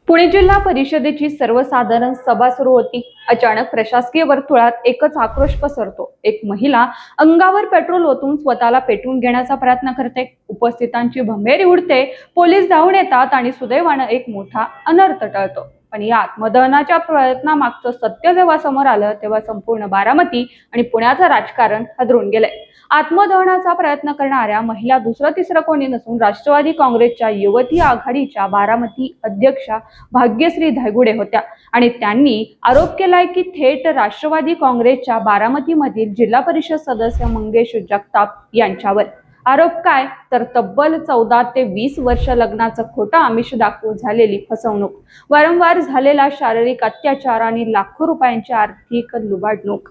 पुणे जिल्हा परिषदेची सर्वसाधारण सभा सुरू होती. अचानक प्रशासकीय वर्तुळात एकच आक्रोश पसरतो. एक महिला अंगावर पेट्रोल ओतून स्वतःला पेटवून घेण्याचा प्रयत्न करते. उपस्थितांची भंभेरी उडते. पोलीस धावून येतात आणि सुदैवानं एक मोठा अनर्थ टळतो. पण या आत्मदहनाच्या प्रयत्नामागचं सत्य जेव्हा समोर आलं तेव्हा संपूर्ण बारामती आणि पुण्याचं राजकारण हादरून गेलंय. आत्मदहनाचा प्रयत्न करणाऱ्या महिला दुसरं तिसरं कोणी नसून राष्ट्रवादी काँग्रेसच्या युवती आघाडीच्या बारामती अध्यक्षा भाग्यश्री धायगुडे होत्या आणि त्यांनी आरोप केलाय की थेट राष्ट्रवादी काँग्रेसच्या बारामतीमधील जिल्हा परिषद सदस्य मंगेश जगताप यांच्यावर. आरोप काय तर तब्बल 14 ते 20 वर्ष लग्नाचं खोटं आमिष दाखवून झालेली फसवणूक, वारंवार झालेला शारीरिक अत्याचार आणि लाखो रुपयांची आर्थिक लुबाडणूक.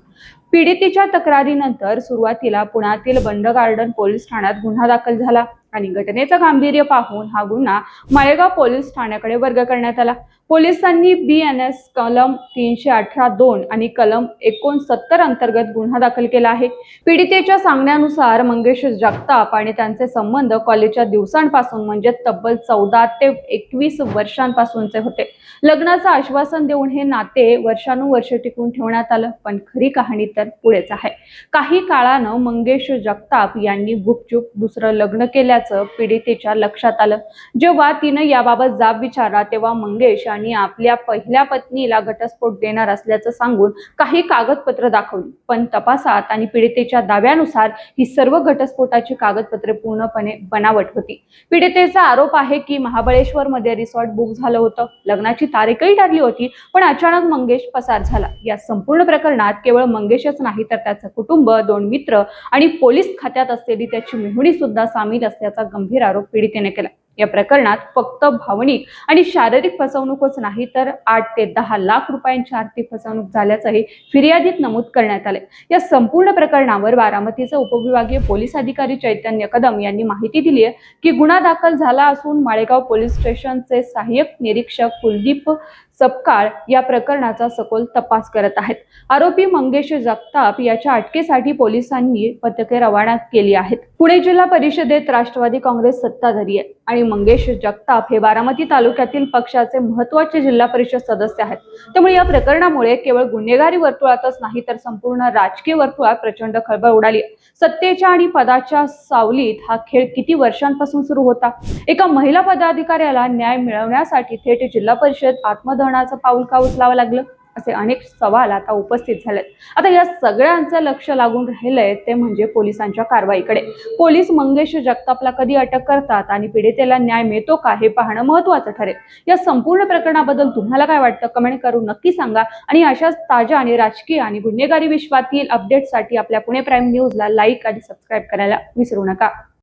पीडितेच्या तक्रारीनंतर सुरुवातीला पुण्यातील बंड गार्डन पोलीस ठाण्यात गुन्हा दाखल झाला आणि घटनेचं गांभीर्य पाहून हा गुन्हा माळेगाव पोलीस ठाण्याकडे वर्ग करण्यात आला. पोलिसांनी BNS कलम 318(2) आणि कलम 69 अंतर्गत गुन्हा दाखल केला आहे. पीडितेच्या सांगण्यानुसार मंगेश जगताप आणि त्यांचे संबंध कॉलेजच्या दिवसांपासून म्हणजे तब्बल 14 ते 21 वर्षांपासूनचे होते. लग्नाचं आश्वासन देऊन हे नाते वर्षानुवर्ष टिकवून ठेवण्यात आलं. पण खरी कहाणी तर पुढेच आहे. काही काळानं मंगेश जगताप यांनी गुपचूप दुसरं लग्न केल्याचं पीडितेच्या लक्षात आलं. जेव्हा तिनं याबाबत जाब विचारला तेव्हा मंगेश आणि आपल्या पहिल्या पत्नीला घटस्फोट देणार असल्याचं सांगून काही कागदपत्र दाखवली. पण तपासात आणि पीडितेच्या दाव्यानुसार ही सर्व घटस्फोटाची कागदपत्रे पूर्णपणे बनावट होती. पीडितेचा आरोप आहे की महाबळेश्वरमध्ये रिसॉर्ट बुक झालं होतं. लग्नाची तारीखही ठरली होती, पण अचानक मंगेश पसार झाला. या संपूर्ण प्रकरणात केवळ मंगेशच नाही तर त्याचं कुटुंब, 2 मित्र आणि पोलीस खात्यात असलेली त्याची मेहुणी सुद्धा सामील असल्याचा गंभीर आरोप पीडितेने केला. या प्रकरणात फक्त भावनिक आणि शारीरिक फसवणूकच नाही तर 8 ते 10 लाख रुपयांची आर्थिक फसवणूक झाल्याचंही फिर्यादीत नमूद करण्यात आले. या संपूर्ण प्रकरणावर बारामतीचे उपविभागीय पोलीस अधिकारी चैतन्य कदम यांनी माहिती दिली आहे की गुन्हा दाखल झाला असून माळेगाव पोलीस स्टेशनचे सहाय्यक निरीक्षक कुलदीप सपकाळ या प्रकरणाचा सखोल तपास करत आहेत. आरोपी मंगेश जगताप याच्या अटकेसाठी पोलिसांनी पथके रवाना केली आहेत. पुणे जिल्हा परिषदेत राष्ट्रवादी काँग्रेस सत्ताधारी आहे आणि मंगेश जगताप हे बारामती तालुक्यातील पक्षाचे महत्त्वाचे जिल्हा परिषद सदस्य आहेत. त्यामुळे या प्रकरणामुळे केवळ गुन्हेगारी वर्तुळातच नाही तर संपूर्ण राजकीय वर्तुळात प्रचंड खळबळ उडाली. सत्तेच्या आणि पदाच्या सावलीत हा खेळ किती वर्षांपासून सुरू होता. एका महिला पदाधिकाऱ्याला न्याय मिळवण्यासाठी थेट जिल्हा परिषद आत्मदहनाचं पाऊल का उचलावं लागलं, असे अनेक सवाल आता उपस्थित झालेत. आता या सगळ्यांचं लक्ष लागून राहिलंय ते म्हणजे पोलिसांच्या कारवाईकडे. पोलीस मंगेश जगतापला कधी अटक करतात आणि पीडितेला न्याय मिळतो का हे पाहणं महत्त्वाचं ठरेल. या संपूर्ण प्रकरणाबद्दल तुम्हाला काय वाटतं कमेंट करून नक्की सांगा आणि अशाच ताज्या आणि राजकीय आणि गुन्हेगारी विश्वातील अपडेट्ससाठी आपल्या पुणे प्राईम न्यूजला लाईक आणि सबस्क्राईब करायला विसरू नका.